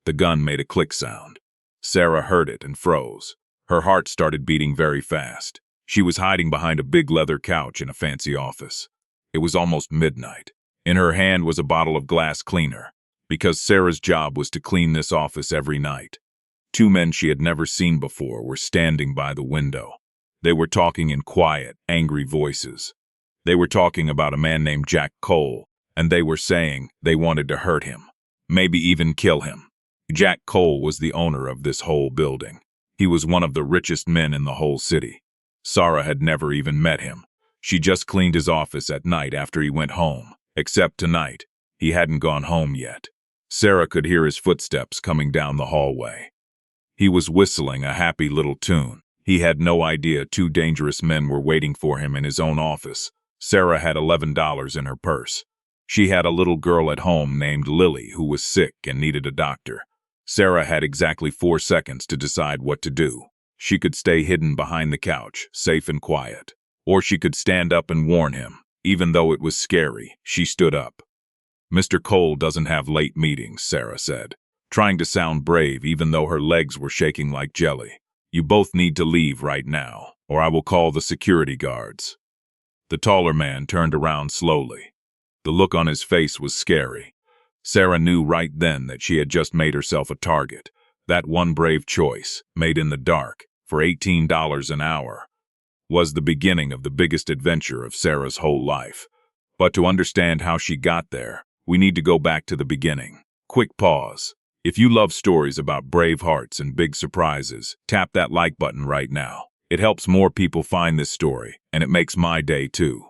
The gun made a click sound. Sara heard it and froze. Her heart started beating very fast. She was hiding behind a big leather couch in a fancy office. It was almost midnight. In her hand was a bottle of glass cleaner, because Sara's job was to clean this office every night. Two men she had never seen before were standing by the window. They were talking in quiet, angry voices. They were talking about a man named Jack Cole, and they were saying they wanted to hurt him, maybe even kill him. Jack Cole was the owner of this whole building. He was one of the richest men in the whole city. Sara had never even met him. She just cleaned his office at night after he went home, except tonight, he hadn't gone home yet. Sara could hear his footsteps coming down the hallway. He was whistling a happy little tune. He had no idea two dangerous men were waiting for him in his own office. Sara had $11 in her purse. She had a little girl at home named Lily who was sick and needed a doctor. Sara had exactly 4 seconds to decide what to do. She could stay hidden behind the couch, safe and quiet. Or she could stand up and warn him. Even though it was scary, she stood up. "Mr. Cole doesn't have late meetings," Sara said, trying to sound brave even though her legs were shaking like jelly. "You both need to leave right now, or I will call the security guards." The taller man turned around slowly. The look on his face was scary. Sara knew right then that she had just made herself a target. That one brave choice, made in the dark, for $18 an hour, was the beginning of the biggest adventure of Sara's whole life. But to understand how she got there, we need to go back to the beginning. Quick pause. If you love stories about brave hearts and big surprises, tap that like button right now. It helps more people find this story, and it makes my day too.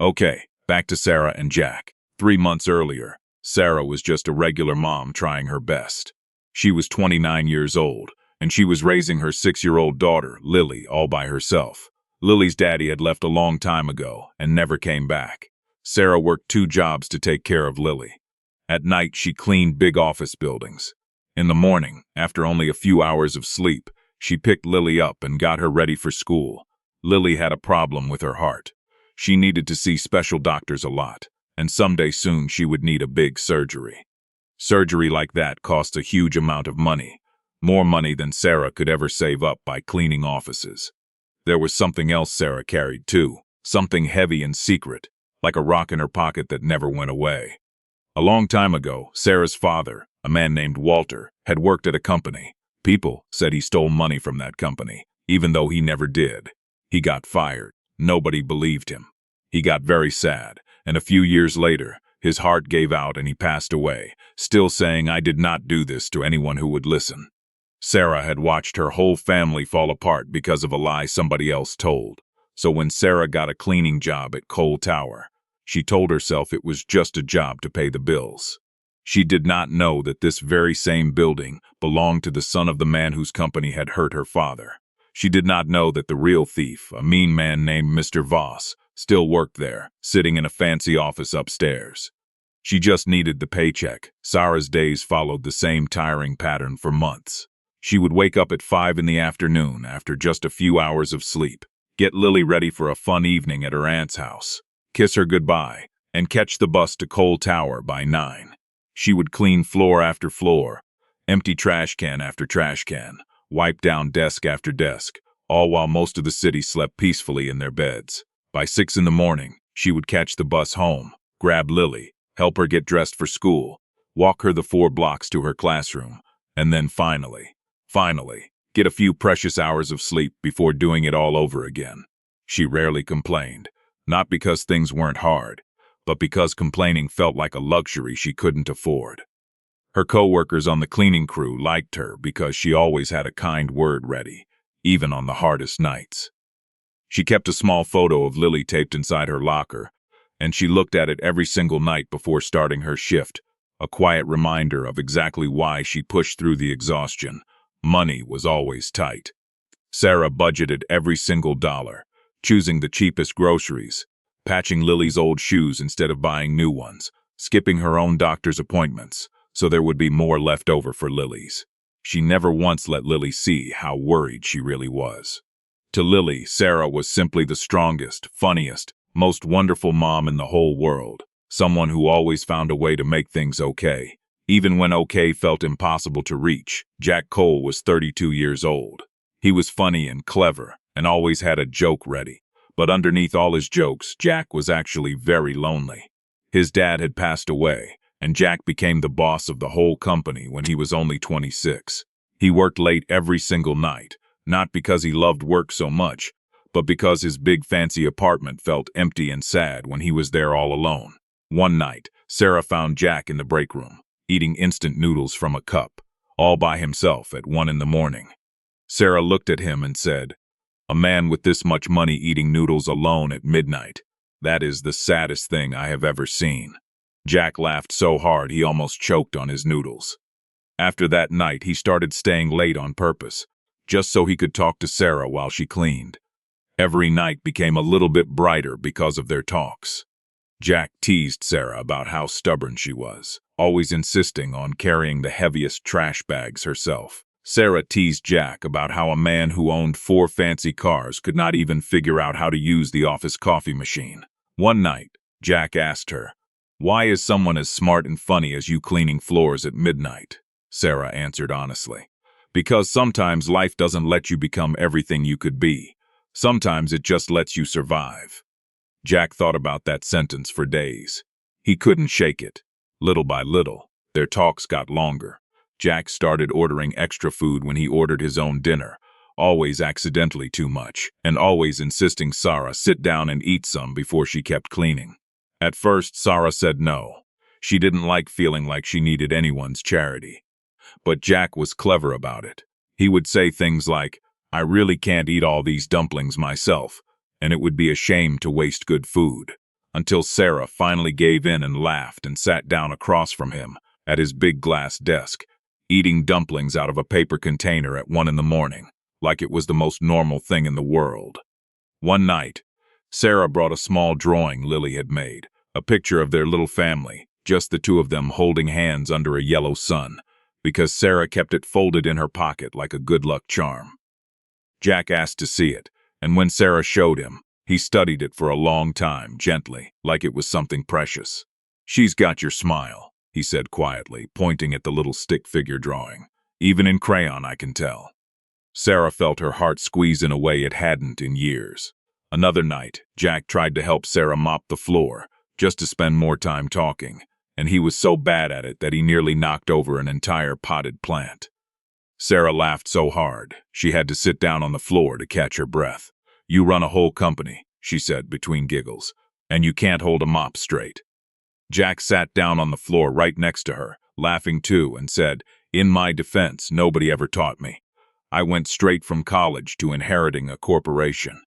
Okay, back to Sara and Jack. 3 months earlier, Sara was just a regular mom trying her best. She was 29 years old, and she was raising her 6-year-old daughter, Lily, all by herself. Lily's daddy had left a long time ago and never came back. Sara worked 2 jobs to take care of Lily. At night, she cleaned big office buildings. In the morning, after only a few hours of sleep, she picked Lily up and got her ready for school. Lily had a problem with her heart. She needed to see special doctors a lot, and someday soon she would need a big surgery. Surgery like that cost a huge amount of money, more money than Sara could ever save up by cleaning offices. There was something else Sara carried too, something heavy and secret, like a rock in her pocket that never went away. A long time ago, Sara's father, a man named Walter, had worked at a company. People said he stole money from that company, even though he never did. He got fired. Nobody believed him. He got very sad, and a few years later, his heart gave out and he passed away, still saying, "I did not do this," to anyone who would listen. Sara had watched her whole family fall apart because of a lie somebody else told. So when Sara got a cleaning job at Cole Tower, she told herself it was just a job to pay the bills. She did not know that this very same building belonged to the son of the man whose company had hurt her father. She did not know that the real thief, a mean man named Mr. Voss, still worked there, sitting in a fancy office upstairs. She just needed the paycheck. Sara's days followed the same tiring pattern for months. She would wake up at 5 in the afternoon after just a few hours of sleep, get Lily ready for a fun evening at her aunt's house, kiss her goodbye, and catch the bus to Cole Tower by 9. She would clean floor after floor, empty trash can after trash can, wipe down desk after desk, all while most of the city slept peacefully in their beds. By 6 in the morning, she would catch the bus home, grab Lily, help her get dressed for school, walk her the 4 blocks to her classroom, and then finally, get a few precious hours of sleep before doing it all over again. She rarely complained, not because things weren't hard, but because complaining felt like a luxury she couldn't afford. Her co-workers on the cleaning crew liked her because she always had a kind word ready, even on the hardest nights. She kept a small photo of Lily taped inside her locker, and she looked at it every single night before starting her shift, a quiet reminder of exactly why she pushed through the exhaustion. Money was always tight. Sara budgeted every single dollar, choosing the cheapest groceries, patching Lily's old shoes instead of buying new ones, skipping her own doctor's appointments, so there would be more left over for Lily's. She never once let Lily see how worried she really was. To Lily, Sara was simply the strongest, funniest, most wonderful mom in the whole world, someone who always found a way to make things okay, Even when okay felt impossible to reach, Jack Cole was 32 years old. He was funny and clever, and always had a joke ready. But underneath all his jokes, Jack was actually very lonely. His dad had passed away, and Jack became the boss of the whole company when he was only 26. He worked late every single night, not because he loved work so much, but because his big fancy apartment felt empty and sad when he was there all alone. One night, Sara found Jack in the break room, eating instant noodles from a cup, all by himself at 1 in the morning. Sara looked at him and said, "A man with this much money eating noodles alone at midnight. That is the saddest thing I have ever seen." Jack laughed so hard he almost choked on his noodles. After that night, he started staying late on purpose, just so he could talk to Sara while she cleaned. Every night became a little bit brighter because of their talks. Jack teased Sara about how stubborn she was, always insisting on carrying the heaviest trash bags herself. Sara teased Jack about how a man who owned 4 fancy cars could not even figure out how to use the office coffee machine. One night, Jack asked her, "Why is someone as smart and funny as you cleaning floors at midnight?" Sara answered honestly, "Because sometimes life doesn't let you become everything you could be. Sometimes it just lets you survive." Jack thought about that sentence for days. He couldn't shake it. Little by little, their talks got longer. Jack started ordering extra food when he ordered his own dinner, always accidentally too much, and always insisting Sara sit down and eat some before she kept cleaning. At first, Sara said no. She didn't like feeling like she needed anyone's charity. But Jack was clever about it. He would say things like, "I really can't eat all these dumplings myself, and it would be a shame to waste good food," until Sara finally gave in and laughed and sat down across from him at his big glass desk, eating dumplings out of a paper container at 1 in the morning, like it was the most normal thing in the world. One night, Sara brought a small drawing Lily had made, a picture of their little family, just the two of them holding hands under a yellow sun, because Sara kept it folded in her pocket like a good luck charm. Jack asked to see it, and when Sara showed him, he studied it for a long time, gently, like it was something precious. "She's got your smile," he said quietly, pointing at the little stick figure drawing. "Even in crayon, I can tell." Sara felt her heart squeeze in a way it hadn't in years. Another night, Jack tried to help Sara mop the floor, just to spend more time talking, and he was so bad at it that he nearly knocked over an entire potted plant. Sara laughed so hard, she had to sit down on the floor to catch her breath. "You run a whole company," she said between giggles, "and you can't hold a mop straight." Jack sat down on the floor right next to her, laughing too, and said, "In my defense, nobody ever taught me. I went straight from college to inheriting a corporation.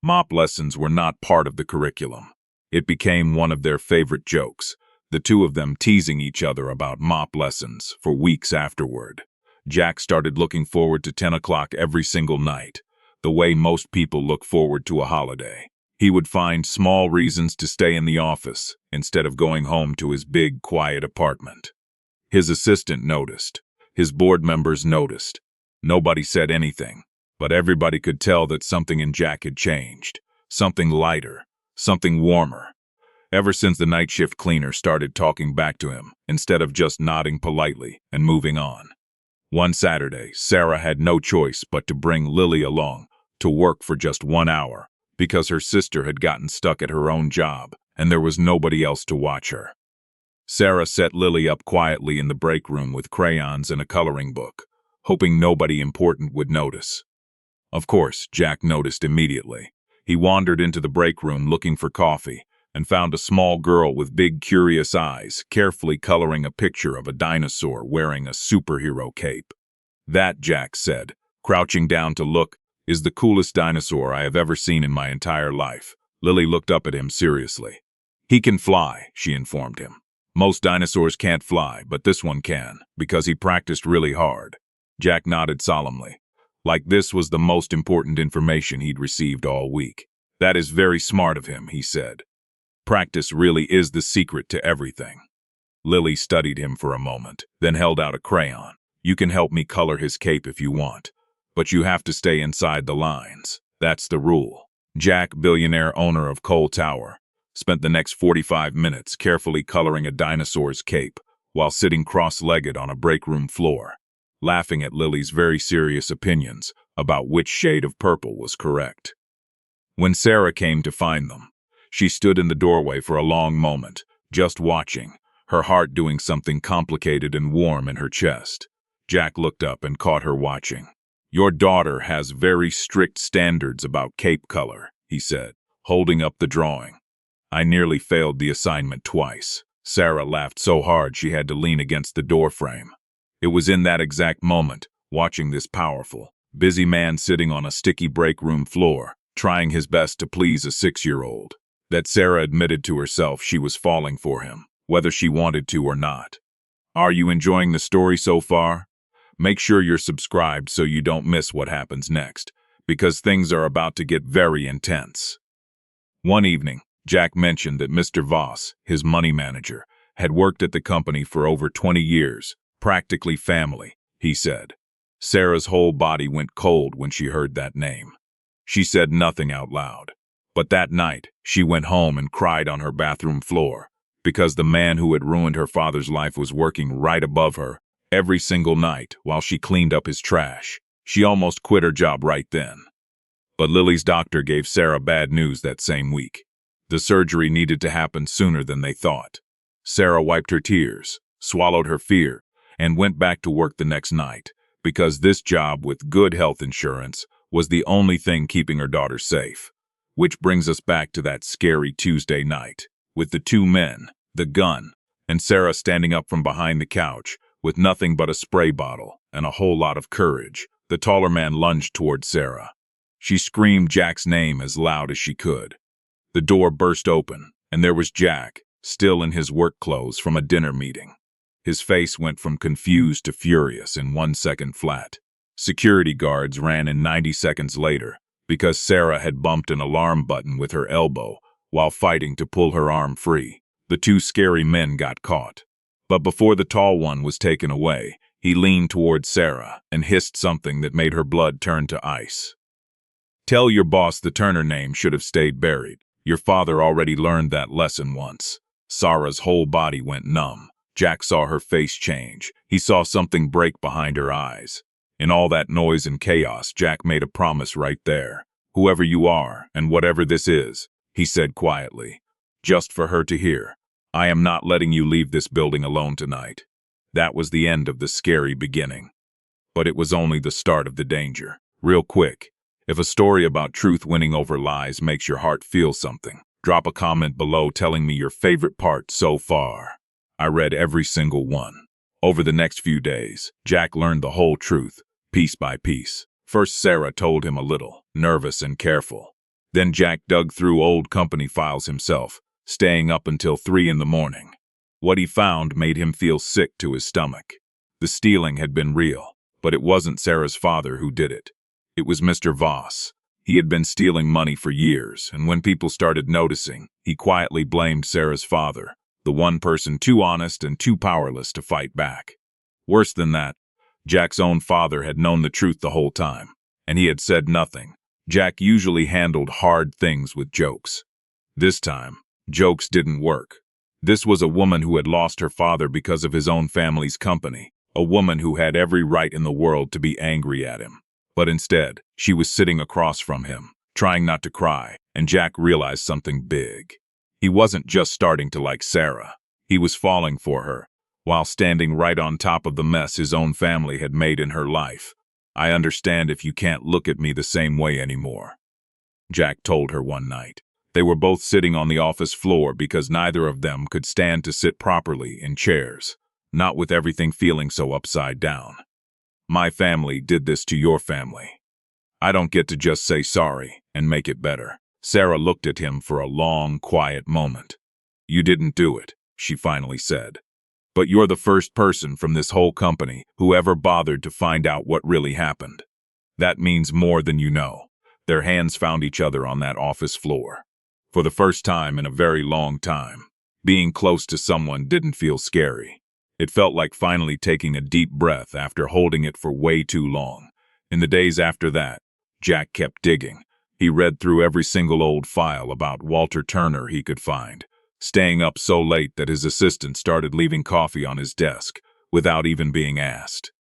Mop lessons were not part of the curriculum." It became one of their favorite jokes, the two of them teasing each other about mop lessons for weeks afterward. Jack started looking forward to 10 o'clock every single night, the way most people look forward to a holiday. He would find small reasons to stay in the office instead of going home to his big, quiet apartment. His assistant noticed. His board members noticed. Nobody said anything, but everybody could tell that something in Jack had changed. Something lighter, something warmer. Ever since the night shift cleaner started talking back to him, instead of just nodding politely and moving on. One Saturday, Sara had no choice but to bring Lily along to work for just 1 hour, because her sister had gotten stuck at her own job, and there was nobody else to watch her. Sara set Lily up quietly in the break room with crayons and a coloring book, hoping nobody important would notice. Of course, Jack noticed immediately. He wandered into the break room looking for coffee, and found a small girl with big curious eyes carefully coloring a picture of a dinosaur wearing a superhero cape. "That," Jack said, crouching down to look, "is the coolest dinosaur I have ever seen in my entire life." Lily looked up at him seriously. "He can fly," she informed him. "Most dinosaurs can't fly, but this one can, because he practiced really hard." Jack nodded solemnly, like this was the most important information he'd received all week. "That is very smart of him," he said. "Practice really is the secret to everything." Lily studied him for a moment, then held out a crayon. "You can help me color his cape if you want, but you have to stay inside the lines. That's the rule." Jack, billionaire owner of Cole Tower, spent the next 45 minutes carefully coloring a dinosaur's cape, while sitting cross-legged on a break room floor, laughing at Lily's very serious opinions about which shade of purple was correct. When Sara came to find them, she stood in the doorway for a long moment, just watching, her heart doing something complicated and warm in her chest. Jack looked up and caught her watching. "Your daughter has very strict standards about cape color," he said, holding up the drawing. "I nearly failed the assignment twice." Sara laughed so hard she had to lean against the doorframe. It was in that exact moment, watching this powerful, busy man sitting on a sticky break room floor, trying his best to please a 6-year-old, that Sara admitted to herself she was falling for him, whether she wanted to or not. Are you enjoying the story so far? Make sure you're subscribed so you don't miss what happens next, because things are about to get very intense. One evening, Jack mentioned that Mr. Voss, his money manager, had worked at the company for over 20 years, practically family, he said. Sara's whole body went cold when she heard that name. She said nothing out loud. But that night, she went home and cried on her bathroom floor, because the man who had ruined her father's life was working right above her every single night while she cleaned up his trash. She almost quit her job right then. But Lily's doctor gave Sara bad news that same week. The surgery needed to happen sooner than they thought. Sara wiped her tears, swallowed her fear, and went back to work the next night, because this job with good health insurance was the only thing keeping her daughter safe. Which brings us back to that scary Tuesday night, with the two men, the gun, and Sara standing up from behind the couch, with nothing but a spray bottle and a whole lot of courage. The taller man lunged toward Sara. She screamed Jack's name as loud as she could. The door burst open, and there was Jack, still in his work clothes from a dinner meeting. His face went from confused to furious in 1 second flat. Security guards ran in 90 seconds later, because Sara had bumped an alarm button with her elbow while fighting to pull her arm free. The two scary men got caught. But before the tall one was taken away, he leaned toward Sara and hissed something that made her blood turn to ice. "Tell your boss the Turner name should have stayed buried. Your father already learned that lesson once." Sara's whole body went numb. Jack saw her face change. He saw something break behind her eyes. In all that noise and chaos, Jack made a promise right there. "Whoever you are, and whatever this is," he said quietly, just for her to hear, "I am not letting you leave this building alone tonight." That was the end of the scary beginning. But it was only the start of the danger. Real quick, if a story about truth winning over lies makes your heart feel something, drop a comment below telling me your favorite part so far. I read every single one. Over the next few days, Jack learned the whole truth, piece by piece. First, Sara told him a little, nervous and careful. Then Jack dug through old company files himself, staying up until 3 in the morning. What he found made him feel sick to his stomach. The stealing had been real, but it wasn't Sara's father who did it. It was Mr. Voss. He had been stealing money for years, and when people started noticing, he quietly blamed Sara's father, the one person too honest and too powerless to fight back. Worse than that, Jack's own father had known the truth the whole time, and he had said nothing. Jack usually handled hard things with jokes. This time, jokes didn't work. This was a woman who had lost her father because of his own family's company, a woman who had every right in the world to be angry at him. But instead, she was sitting across from him, trying not to cry, and Jack realized something big. He wasn't just starting to like Sara. He was falling for her, while standing right on top of the mess his own family had made in her life. "I understand if you can't look at me the same way anymore," Jack told her one night. They were both sitting on the office floor because neither of them could stand to sit properly in chairs, not with everything feeling so upside down. "My family did this to your family. I don't get to just say sorry and make it better." Sara looked at him for a long, quiet moment. "You didn't do it," she finally said. "But you're the first person from this whole company who ever bothered to find out what really happened. That means more than you know." Their hands found each other on that office floor. For the first time in a very long time, being close to someone didn't feel scary. It felt like finally taking a deep breath after holding it for way too long. In the days after that, Jack kept digging. He read through every single old file about Walter Turner he could find. staying up so late that his assistant started leaving coffee on his desk without even being asked.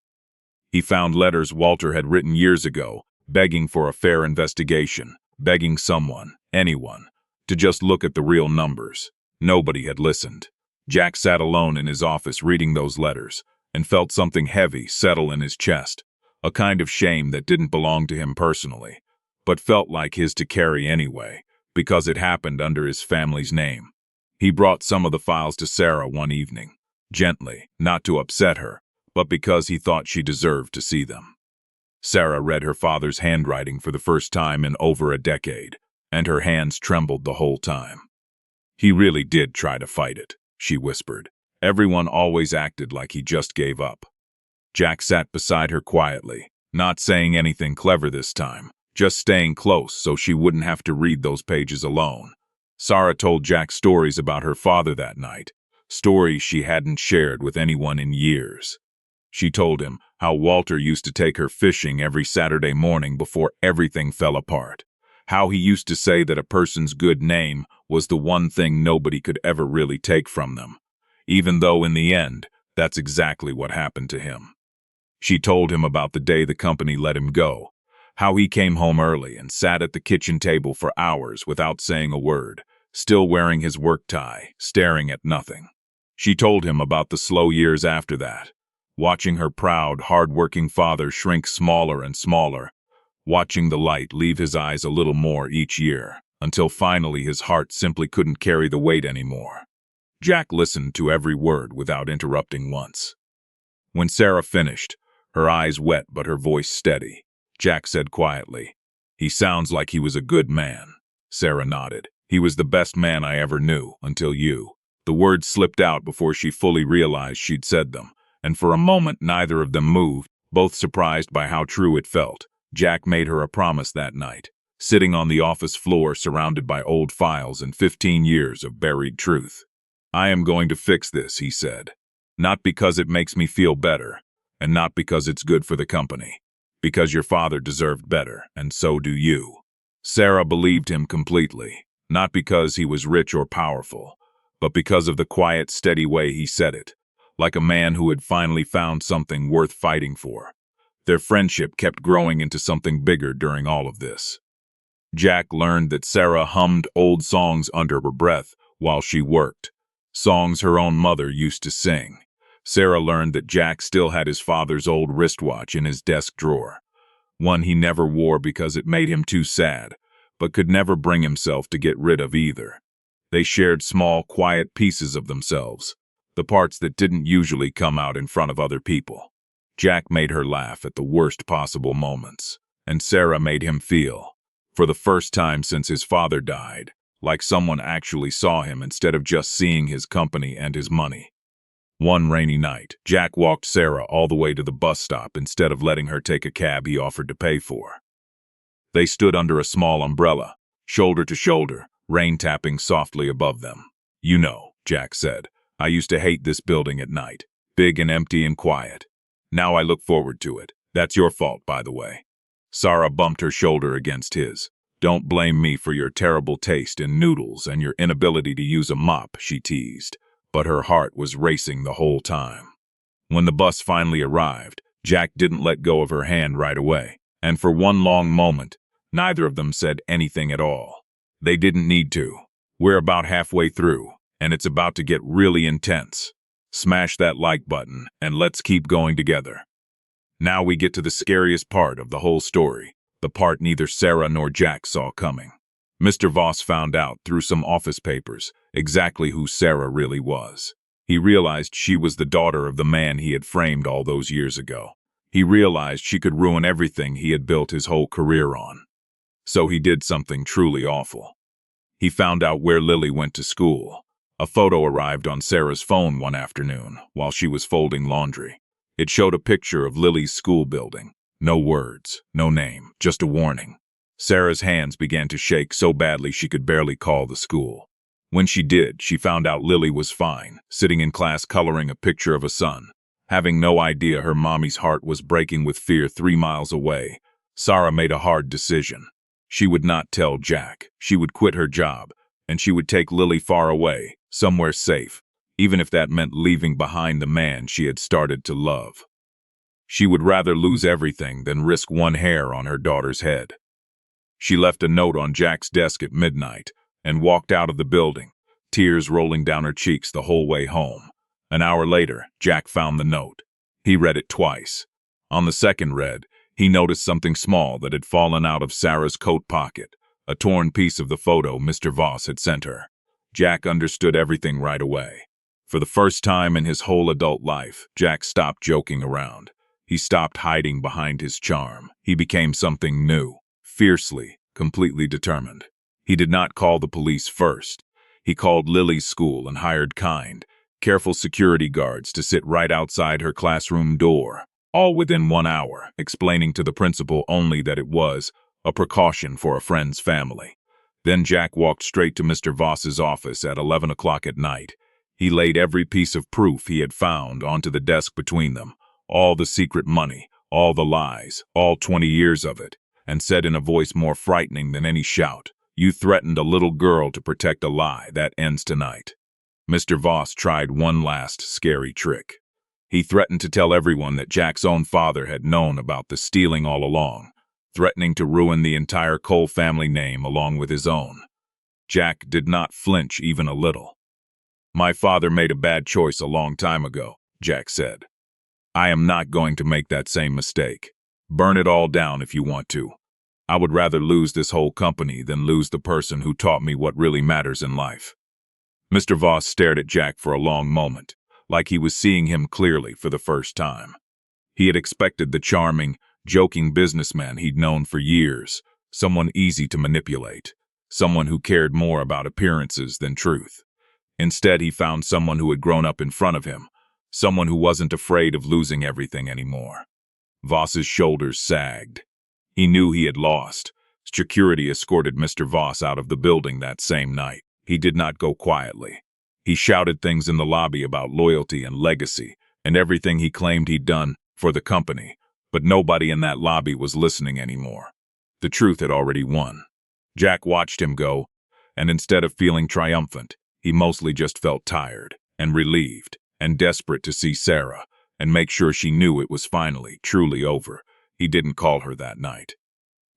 He found letters Walter had written years ago, begging for a fair investigation, begging someone, anyone, to just look at the real numbers. Nobody had listened. Jack sat alone in his office reading those letters and felt something heavy settle in his chest, a kind of shame that didn't belong to him personally, but felt like his to carry anyway, because it happened under his family's name. He brought some of the files to Sara one evening, gently, not to upset her, but because he thought she deserved to see them. Sara read her father's handwriting for the first time in over a decade, and her hands trembled the whole time. "He really did try to fight it," she whispered. "Everyone always acted like he just gave up." Jack sat beside her quietly, not saying anything clever this time, just staying close so she wouldn't have to read those pages alone. Sara told Jack stories about her father that night, stories she hadn't shared with anyone in years. She told him how Walter used to take her fishing every Saturday morning before everything fell apart, how he used to say that a person's good name was the one thing nobody could ever really take from them, even though in the end, that's exactly what happened to him. She told him about the day the company let him go, how he came home early and sat at the kitchen table for hours without saying a word, still wearing his work tie, staring at nothing. She told him about the slow years after that, watching her proud, hard-working father shrink smaller and smaller, watching the light leave his eyes a little more each year, until finally his heart simply couldn't carry the weight anymore. Jack listened to every word without interrupting once. When Sara finished, her eyes wet but her voice steady, Jack said quietly, "He sounds like he was a good man." Sara nodded. "He was the best man I ever knew, until you." The words slipped out before she fully realized she'd said them, and for a moment neither of them moved, both surprised by how true it felt. Jack made her a promise that night, sitting on the office floor surrounded by old files and 15 years of buried truth. "I am going to fix this," he said. "Not because it makes me feel better, and not because it's good for the company. Because your father deserved better, and so do you." Sara believed him completely, not because he was rich or powerful, but because of the quiet, steady way he said it, like a man who had finally found something worth fighting for. Their friendship kept growing into something bigger during all of this. Jack learned that Sara hummed old songs under her breath while she worked, songs her own mother used to sing. Sara learned that Jack still had his father's old wristwatch in his desk drawer, one he never wore because it made him too sad, but could never bring himself to get rid of either. They shared small, quiet pieces of themselves, the parts that didn't usually come out in front of other people. Jack made her laugh at the worst possible moments, and Sara made him feel, for the first time since his father died, like someone actually saw him instead of just seeing his company and his money. One rainy night, Jack walked Sara all the way to the bus stop instead of letting her take a cab he offered to pay for. They stood under a small umbrella, shoulder to shoulder, rain tapping softly above them. "You know," Jack said, "I used to hate this building at night, big and empty and quiet. Now I look forward to it. That's your fault, by the way." Sara bumped her shoulder against his. "Don't blame me for your terrible taste in noodles and your inability to use a mop," she teased, but her heart was racing the whole time. When the bus finally arrived, Jack didn't let go of her hand right away, and for one long moment, neither of them said anything at all. They didn't need to. "We're about halfway through, and it's about to get really intense. Smash that like button, and let's keep going together." Now we get to the scariest part of the whole story, the part neither Sara nor Jack saw coming. Mr. Voss found out through some office papers exactly who Sara really was. He realized she was the daughter of the man he had framed all those years ago. He realized she could ruin everything he had built his whole career on. So he did something truly awful. He found out where Lily went to school. A photo arrived on Sara's phone one afternoon while she was folding laundry. It showed a picture of Lily's school building. No words, no name, just a warning. Sara's hands began to shake so badly she could barely call the school. When she did, she found out Lily was fine, sitting in class coloring a picture of a sun. Having no idea her mommy's heart was breaking with fear 3 miles away, Sara made a hard decision. She would not tell Jack. She would quit her job, and she would take Lily far away, somewhere safe, even if that meant leaving behind the man she had started to love. She would rather lose everything than risk one hair on her daughter's head. She left a note on Jack's desk at midnight and walked out of the building, tears rolling down her cheeks the whole way home. An hour later, Jack found the note. He read it twice. On the second read, he noticed something small that had fallen out of Sara's coat pocket, a torn piece of the photo Mr. Voss had sent her. Jack understood everything right away. For the first time in his whole adult life, Jack stopped joking around. He stopped hiding behind his charm. He became something new, fiercely, completely determined. He did not call the police first. He called Lily's school and hired kind, careful security guards to sit right outside her classroom door, all within 1 hour, explaining to the principal only that it was a precaution for a friend's family. Then Jack walked straight to Mr. Voss's office at 11 o'clock at night. He laid every piece of proof he had found onto the desk between them, all the secret money, all the lies, all 20 years of it, and said in a voice more frightening than any shout, "You threatened a little girl to protect a lie that ends tonight." Mr. Voss tried one last scary trick. He threatened to tell everyone that Jack's own father had known about the stealing all along, threatening to ruin the entire Cole family name along with his own. Jack did not flinch even a little. "My father made a bad choice a long time ago," Jack said. "I am not going to make that same mistake. Burn it all down if you want to. I would rather lose this whole company than lose the person who taught me what really matters in life." Mr. Voss stared at Jack for a long moment, like he was seeing him clearly for the first time. He had expected the charming, joking businessman he'd known for years, someone easy to manipulate, someone who cared more about appearances than truth. Instead, he found someone who had grown up in front of him, someone who wasn't afraid of losing everything anymore. Voss's shoulders sagged. He knew he had lost. Security escorted Mr. Voss out of the building that same night. He did not go quietly. He shouted things in the lobby about loyalty and legacy, and everything he claimed he'd done for the company, but nobody in that lobby was listening anymore. The truth had already won. Jack watched him go, and instead of feeling triumphant, he mostly just felt tired and relieved and desperate to see Sara and make sure she knew it was finally, truly over. He didn't call her that night.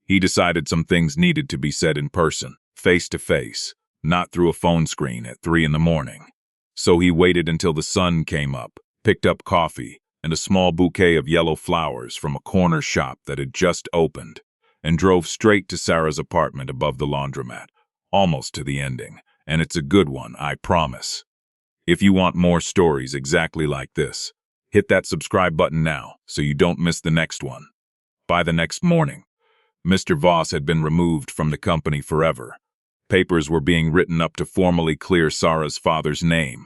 He decided some things needed to be said in person, face to face, not through a phone screen at 3 in the morning. So he waited until the sun came up, picked up coffee and a small bouquet of yellow flowers from a corner shop that had just opened, and drove straight to Sara's apartment above the laundromat, almost to the ending, and it's a good one, I promise. If you want more stories exactly like this, hit that subscribe button now so you don't miss the next one. By the next morning, Mr. Voss had been removed from the company forever. Papers were being written up to formally clear Sara's father's name,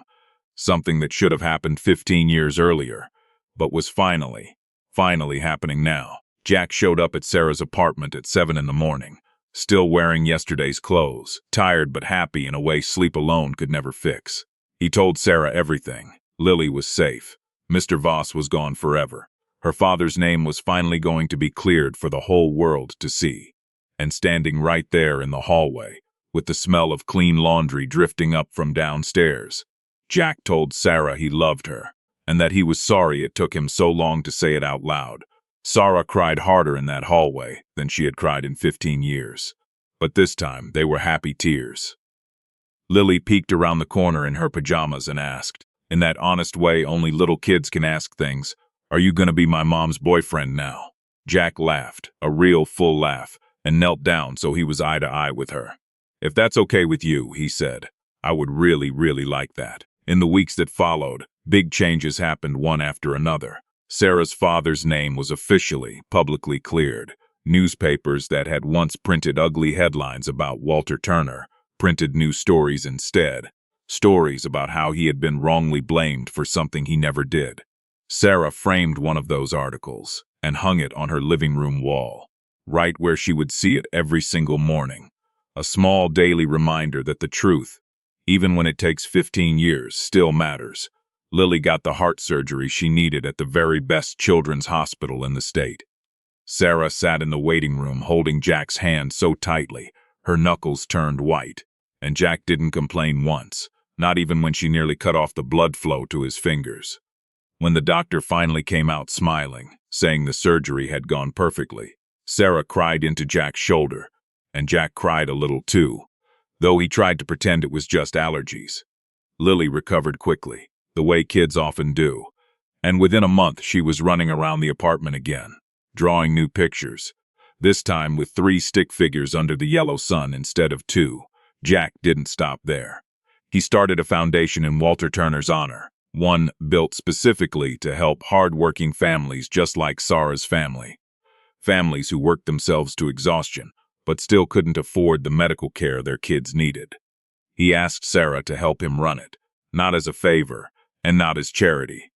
something that should have happened 15 years earlier, but was finally happening now. Jack showed up at Sara's apartment at 7 in the morning, still wearing yesterday's clothes, tired but happy in a way sleep alone could never fix. He told Sara everything. Lily was safe. Mr. Voss was gone forever. Her father's name was finally going to be cleared for the whole world to see. And standing right there in the hallway, with the smell of clean laundry drifting up from downstairs, Jack told Sara he loved her, and that he was sorry it took him so long to say it out loud. Sara cried harder in that hallway than she had cried in 15 years. But this time, they were happy tears. Lily peeked around the corner in her pajamas and asked, in that honest way only little kids can ask things, "Are you going to be my mom's boyfriend now?" Jack laughed, a real full laugh, and knelt down so he was eye to eye with her. "If that's okay with you," he said, "I would really, really like that." In the weeks that followed, big changes happened one after another. Sara's father's name was officially, publicly cleared. Newspapers that had once printed ugly headlines about Walter Turner printed new stories instead. Stories about how he had been wrongly blamed for something he never did. Sara framed one of those articles and hung it on her living room wall, right where she would see it every single morning. A small daily reminder that the truth, even when it takes 15 years, still matters. Lily got the heart surgery she needed at the very best children's hospital in the state. Sara sat in the waiting room holding Jack's hand so tightly, her knuckles turned white, and Jack didn't complain once, not even when she nearly cut off the blood flow to his fingers. When the doctor finally came out smiling, saying the surgery had gone perfectly, Sara cried into Jack's shoulder, and Jack cried a little too, though he tried to pretend it was just allergies. Lily recovered quickly, the way kids often do, and within a month she was running around the apartment again, drawing new pictures, this time with 3 stick figures under the yellow sun instead of 2. Jack didn't stop there. He started a foundation in Walter Turner's honor, one built specifically to help hard-working families just like Sara's family. Families who worked themselves to exhaustion, but still couldn't afford the medical care their kids needed. He asked Sara to help him run it, not as a favor and not as charity,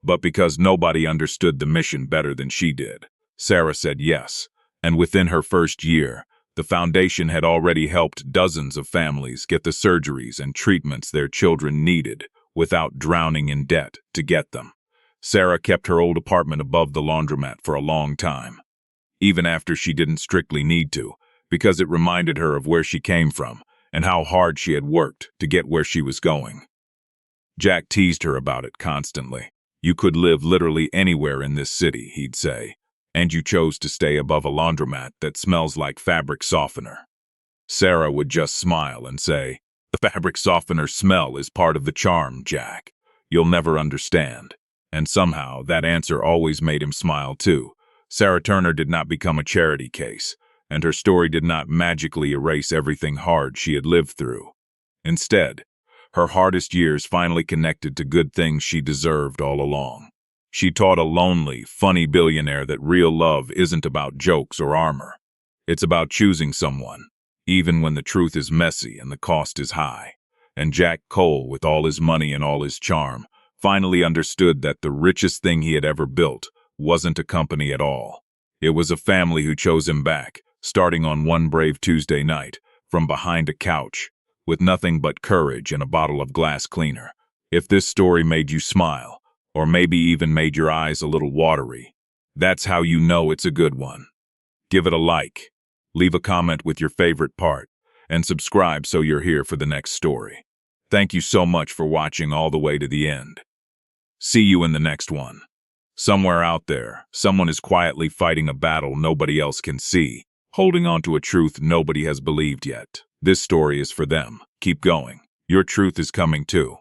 but because nobody understood the mission better than she did. Sara said yes, and within her first year, the foundation had already helped dozens of families get the surgeries and treatments their children needed without drowning in debt to get them. Sara kept her old apartment above the laundromat for a long time, even after she didn't strictly need to, because it reminded her of where she came from and how hard she had worked to get where she was going. Jack teased her about it constantly. You could live literally anywhere in this city, he'd say, and you chose to stay above a laundromat that smells like fabric softener. Sara would just smile and say, the fabric softener smell is part of the charm, Jack. You'll never understand. And somehow that answer always made him smile too. Sara Turner did not become a charity case, and her story did not magically erase everything hard she had lived through. Instead, her hardest years finally connected to good things she deserved all along. She taught a lonely, funny billionaire that real love isn't about jokes or armor. It's about choosing someone, even when the truth is messy and the cost is high. And Jack Cole, with all his money and all his charm, finally understood that the richest thing he had ever built wasn't a company at all. It was a family who chose him back, starting on one brave Tuesday night, from behind a couch, with nothing but courage and a bottle of glass cleaner. If this story made you smile, or maybe even made your eyes a little watery, that's how you know it's a good one. Give it a like, leave a comment with your favorite part, and subscribe so you're here for the next story. Thank you so much for watching all the way to the end. See you in the next one. Somewhere out there, someone is quietly fighting a battle nobody else can see, holding on to a truth nobody has believed yet. This story is for them. Keep going. Your truth is coming too.